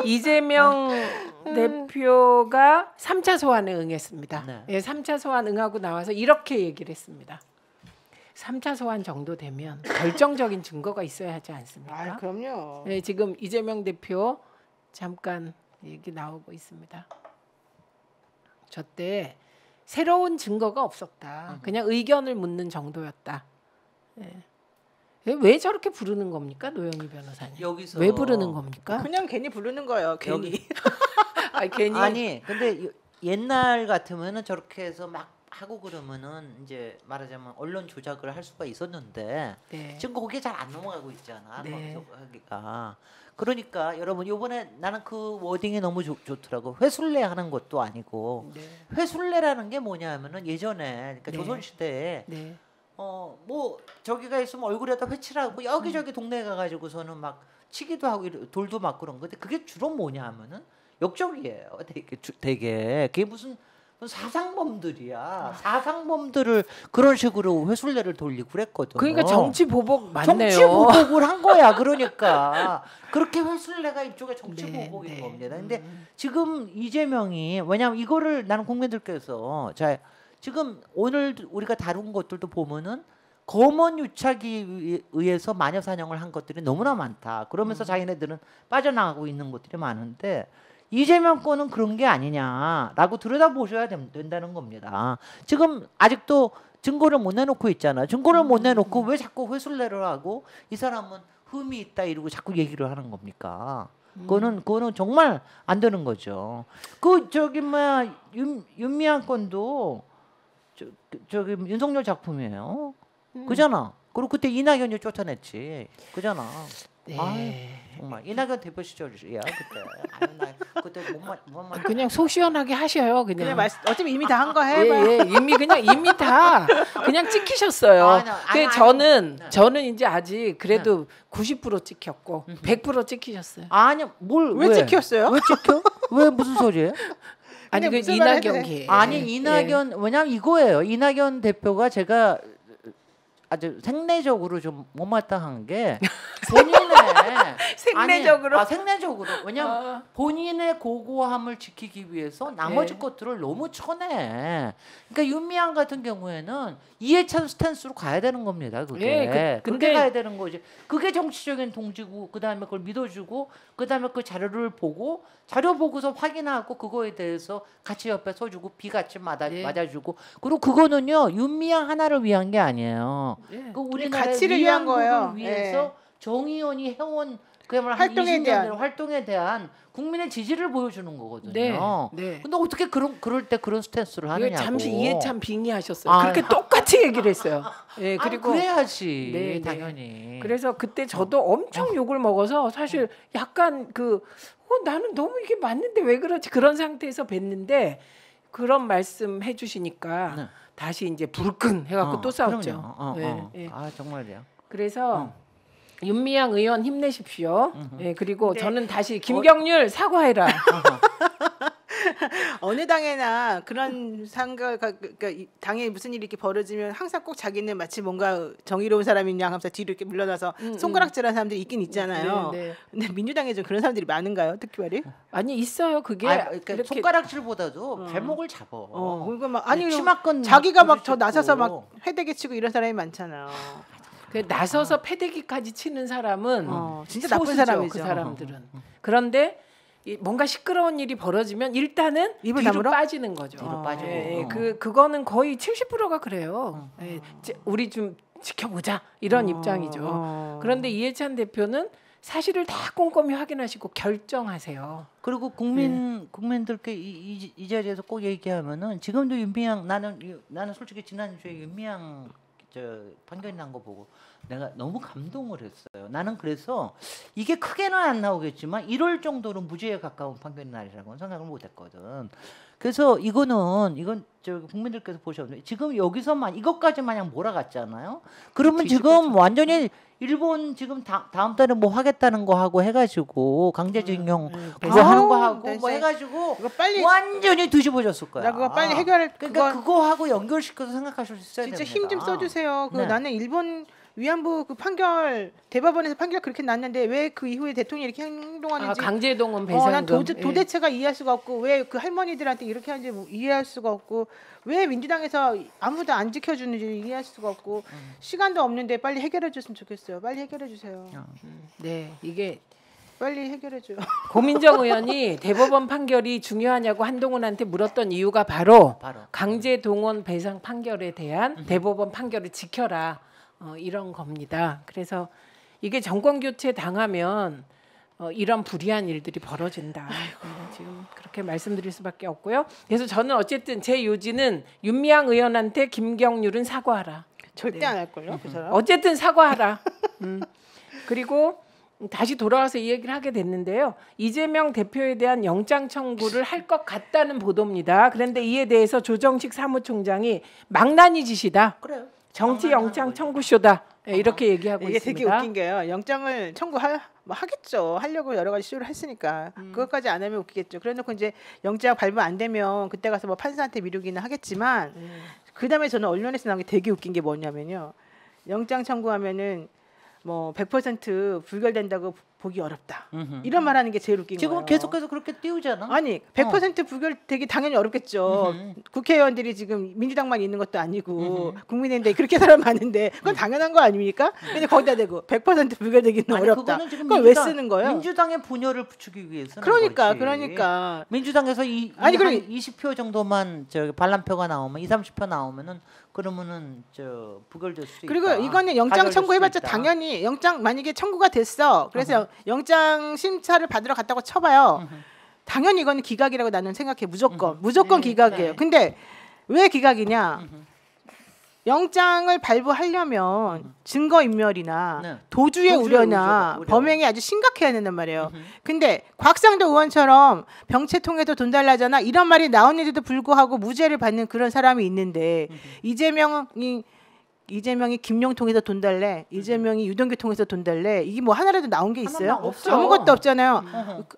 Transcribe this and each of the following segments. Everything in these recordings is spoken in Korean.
이재명 대표가 3차 소환에 응했습니다. 네. 예, 3차 소환 응하고 나와서 이렇게 얘기를 했습니다. 3차 소환 정도 되면 결정적인 증거가 있어야 하지 않습니까? 아, 그럼요. 네, 지금 이재명 대표 잠깐 얘기 나오고 있습니다. 저 때 새로운 증거가 없었다. 그냥 의견을 묻는 정도였다. 네. 왜 저렇게 부르는 겁니까, 노영희 변호사님? 여기서 왜 부르는 겁니까? 그냥 괜히 부르는 거예요. 괜히. 괜히. 아니 근데 옛날 같으면은 저렇게 해서 막 하고 그러면은 이제 말하자면 언론 조작을 할 수가 있었는데 네. 지금 거기에 잘 안 넘어가고 있잖아. 네. 거기서 하기가. 그러니까 여러분 이번에 나는 그 워딩이 너무 좋더라고. 회술래 하는 것도 아니고 네. 회술래라는 게 뭐냐면은 예전에 그러니까 네. 조선 시대에 네. 뭐 저기가 있으면 얼굴에다 회칠하고 여기저기 동네 가가지고서는 막 치기도 하고 돌도 맞고 그런 건데 그게 주로 뭐냐 하면은 역적이에요. 되게 그게 무슨 사상범들이야. 사상범들을 그런 식으로 회술래를 돌리고 그랬거든. 그러니까 정치 보복 맞네요. 정치 보복을 한 거야. 그러니까 그렇게 회술래가 이쪽에 정치 네, 보복인 네. 겁니다. 근데 지금 이재명이 왜냐면 이거를 나는 국민들께서 자 지금 오늘 우리가 다룬 것들도 보면은 검언 유착에 의해서 마녀 사냥을 한 것들이 너무나 많다. 그러면서 자기네들은 빠져나가고 있는 것들이 많은데 이재명 건은 그런 게 아니냐라고 들여다보셔야 된다는 겁니다. 지금 아직도 증거를 못 내놓고 있잖아. 증거를 못 내놓고 왜 자꾸 회술래를 하고 이 사람은 흠이 있다 이러고 자꾸 얘기를 하는 겁니까? 그거는 정말 안 되는 거죠. 그 저기 뭐야 윤미향 건도 저기 윤석열 작품이에요. 그잖아. 그리고 그때 이낙연이 쫓아냈지. 그잖아. 네. 아유, 정말 이낙연 대표 시절이야 그때. 아유, 나 그때 못 그냥 속 시원하게 하셔요. 그냥 어차피 이미 다 한 거 해봐. 예, 이미 다 그냥 찍히셨어요. 저는 이제 아직 그래도 90% 찍혔고 100% 찍히셨어요. 아니 왜 찍혔어요? 왜 찍혀? 왜 무슨 소리예요? 아니 그 이낙연 게 아니 이낙연 왜냐면 이거예요. 이낙연 대표가 제가 아주 생내적으로 좀 못마땅한 게 본인의 생내적으로 왜냐면 본인의 고고함을 지키기 위해서 나머지 것들을 너무 쳐내. 그러니까 윤미향 같은 경우에는 이해찬 스탠스로 가야 되는 겁니다. 그게 그렇게 가야 되는 거지. 그게 정치적인 동지고 그다음에 그걸 믿어주고 그다음에 그 자료를 보고 자료 보고서 확인하고 그거에 대해서 같이 옆에 서주고 비같이 맞아주고 그리고 그거는요 윤미향 하나를 위한 게 아니에요. 그 우리나라의 가치를 위한 거예요. 위해서 정의원이 해온 그야말로 활동에 대한 국민의 지지를 보여주는 거거든요. 네. 근데 어떻게 그럴 때 그런 스탠스를 하느냐고. 잠시 이해찬 빙의하셨어요. 그렇게 똑같이 얘기를 했어요. 예, 그리고 그래야지. 네, 당연히. 그래서 그때 저도 엄청 욕을 먹어서 사실 약간 나는 너무 이게 맞는데 왜 그러지 그런 상태에서 뵀는데 그런 말씀 해주시니까 다시 이제 불끈 해갖고 또 싸웠죠. 아 정말요. 그래서 윤미향 의원 힘내십시오. 예, 그리고 저는 다시 김경률 사과해라. 어느 당에나 그런 그러니까 당에 무슨 일이 이렇게 벌어지면 항상 꼭 자기는 마치 뭔가 정의로운 사람인 양 하면서 뒤로 이렇게 물러나서 손가락질하는 사람들이 있긴 있잖아요. 근데 민주당에 좀 그런 사람들이 많은가요, 특별히? 아니 있어요. 그게 그러니까 손가락질보다도 발목을 잡어. 그러니까 막 아니 치마권 자기가 막 저 나서서 막 회대게 치고 이런 사람이 많잖아요. 나서서 패대기까지 치는 사람은 진짜 나쁜 사람이죠. 그 사람들은. 그런데 뭔가 시끄러운 일이 벌어지면 일단은 입을 뒤로 다물어? 빠지는 거죠. 뒤로 빠지고. 그거는 거의 70%가 그래요. 우리 좀 지켜보자 이런 입장이죠. 그런데 이해찬 대표는 사실을 다 꼼꼼히 확인하시고 결정하세요. 그리고 국민들께 이 자리에서 꼭 얘기하면은 지금도 윤미향 나는 솔직히 지난주에 윤미향 판결이 난 거 보고 내가 너무 감동을 했어요. 나는 그래서 이게 크게는 안 나오겠지만 이럴 정도로 무죄에 가까운 판결이 날이라고는 생각을 못했거든. 그래서 이건 국민들께서 보셔도 지금 여기서만 이것까지 마냥 몰아갔잖아요. 그러면 지금 완전히 일본 지금 다음 달에 뭐 하겠다는 거 하고 해가지고 강제징용 그거 하는 거 하고 뭐 해가지고 빨리 완전히 뒤집어졌을 거야. 나 그거 빨리 해결. 그러니까 그거 하고 연결시켜서 생각하실 수 있어야 진짜 됩니다. 힘 좀 써주세요. 나는 일본 위안부 그 판결 대법원에서 판결 그렇게 났는데 왜 그 이후에 대통령이 이렇게 행동하는지 강제동원 배상금. 난 도대체가 이해할 수가 없고 왜 그 할머니들한테 이렇게 하는지 이해할 수가 없고 왜 민주당에서 아무도 안 지켜주는지 이해할 수가 없고 시간도 없는데 빨리 해결해 줬으면 좋겠어요. 빨리 해결해 주세요. 네, 이게 빨리 해결해 줘요. 고민정 의원이 대법원 판결이 중요하냐고 한동훈한테 물었던 이유가 바로 강제동원 배상 판결에 대한 대법원 판결을 지켜라. 이런 겁니다. 그래서 이게 정권 교체 당하면 이런 불이한 일들이 벌어진다. 지금 그렇게 말씀드릴 수밖에 없고요. 그래서 저는 어쨌든 제 요지는 윤미향 의원한테 김경률은 사과하라. 절대 안 할 걸요, 그 사람. 어쨌든 사과하라. 그리고 다시 돌아와서 이 얘기를 하게 됐는데요. 이재명 대표에 대한 영장 청구를 할 것 같다는 보도입니다. 그런데 이에 대해서 조정식 사무총장이 망나니 짓이다. 그래요. 정치 영장 청구쇼다. 이렇게 얘기하고 이게 있습니다. 되게 웃긴 게요. 영장을 하겠죠. 하려고 여러 가지 시도를 했으니까 그것까지 안 하면 웃기겠죠. 그래놓고 이제 영장 발부 안 되면 그때 가서 뭐 판사한테 미루기는 하겠지만 그다음에 저는 언론에서 나온 게 되게 웃긴 게 뭐냐면요. 영장 청구하면은 뭐 100% 불결된다고 보기 어렵다. 이런 말하는 게 제일 웃긴 거예요. 지금 계속해서 그렇게 띄우잖아. 아니 100% 부결되기 당연히 어렵겠죠. 국회의원들이 지금 민주당만 있는 것도 아니고 국민의힘에 그렇게 사람 많은데 그건 당연한 거 아닙니까? 근데 거기다 대고 100% 부결되기는 어렵다. 그걸 왜 쓰는 거예요? 민주당의 분열을 부추기 위해서. 그러니까 민주당에서 아니 그럼 20표 정도만 반란표가 나오면 20-30표 나오면은 그러면은 부결될 수 있다. 그리고 이거는 영장 청구해봤자 당연히 영장 만약에 청구가 됐어. 그래서 영장 심사를 받으러 갔다고 쳐봐요. 당연히 이거는 기각이라고 나는 생각해. 무조건 기각이에요. 근데 왜 기각이냐? 영장을 발부하려면 증거인멸이나 도주의 우려나 범행이 아주 심각해야 된단 말이에요. 근데 곽상도 의원처럼 병채 통해서 돈 달라잖아 이런 말이 나오는데도 불구하고 무죄를 받는 그런 사람이 있는데 이재명이 김용 통해서 돈 달래, 이재명이 유동규 통해서 돈 달래. 이게 뭐 하나라도 나온 게 있어요? 아무것도 없잖아요.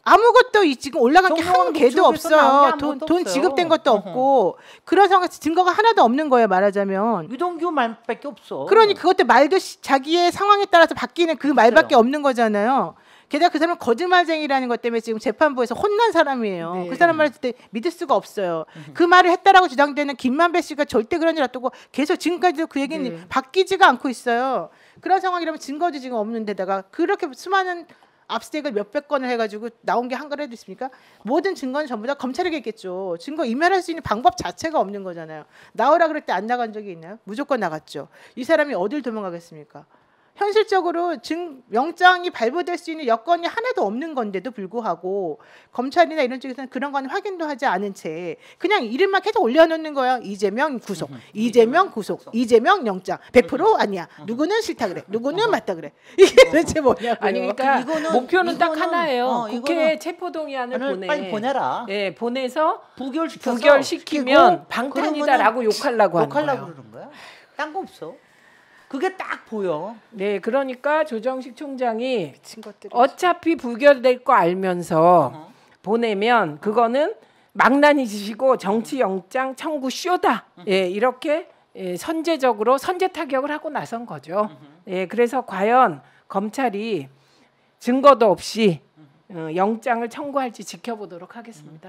아무것도 지금 올라간 게 한 개도 없어요. 돈 지급된 것도 없고 그런 상황에서 증거가 하나도 없는 거예요. 말하자면. 유동규 말밖에 없어. 그러니 그것도 말도 자기의 상황에 따라서 바뀌는 그 말밖에 없는 거잖아요. 게다가 그 사람은 거짓말쟁이라는 것 때문에 지금 재판부에서 혼난 사람이에요. 네. 그 사람 말을 때 믿을 수가 없어요. 그 말을 했다라고 주장되는 김만배 씨가 절대 그런 일 없다고 계속 지금까지도 그 얘기는 바뀌지가 않고 있어요. 그런 상황이라면 증거도 지금 없는 데다가 그렇게 수많은 압수수색을 몇백 건을 해가지고 나온 게 한 거라도 있습니까? 모든 증거는 전부 다 검찰에게 있겠죠. 증거 인멸할 수 있는 방법 자체가 없는 거잖아요. 나오라 그럴 때 안 나간 적이 있나요? 무조건 나갔죠. 이 사람이 어딜 도망가겠습니까? 현실적으로 영장이 발부될 수 있는 여건이 하나도 없는 건데도 불구하고 검찰이나 이런 쪽에서는 그런 건 확인도 하지 않은 채 그냥 이름만 계속 올려놓는 거야. 이재명 구속, 이재명 구속, 이재명 영장 100% 아니야. 누구는 싫다 그래, 누구는 맞다 그래. 이게 도대체 뭐냐고요. 아니 그러니까 목표는 딱 하나예요. 국회 체포동의안을 빨리 보내라. 네, 보내서 부결시키면 부결시키면 방탄이다라고 욕하려고 하는 거예요. 그러는 거야. 딴 거 없어. 그게 딱 보여. 네, 그러니까 조정식 총장이 어차피 부결될 거 알면서 보내면 그거는 망나니 짓이고 정치 영장 청구 쇼다. 예, 이렇게 선제적으로 선제 타격을 하고 나선 거죠. 예, 그래서 과연 검찰이 증거도 없이 영장을 청구할지 지켜보도록 하겠습니다.